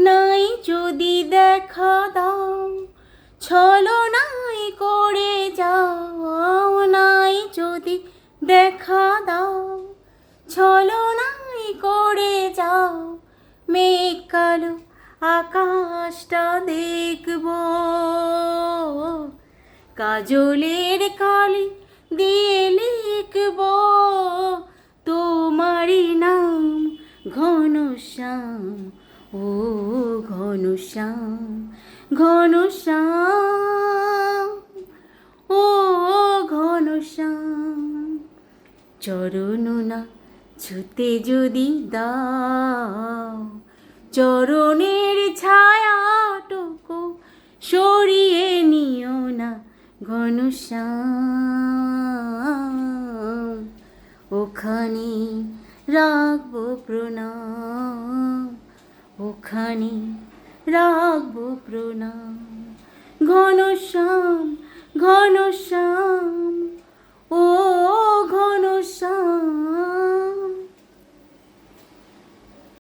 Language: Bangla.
নাই যদি দেখা দাও, ছলনায় করে যাও। নাই যদি দেখা দাও, ছলনায় করে যাও। মেঘ কালো আকাশটা দেখব, কাজলের কালি দিয়ে লিখব তোমারই নাম ঘনশ্যাম। ও ঘনশ্যাম, ঘনশ্যাম, ও ঘনশ্যাম। চরণ না ছুতে যদি দাও, চরণের ছায়াটুকু সরিয়ে নিও না ঘনশ্যাম। ওখানে রাখবো প্রণাম, ওখানে রাখবো প্রণাম। ঘনশ্যাম, ঘনশ্যাম,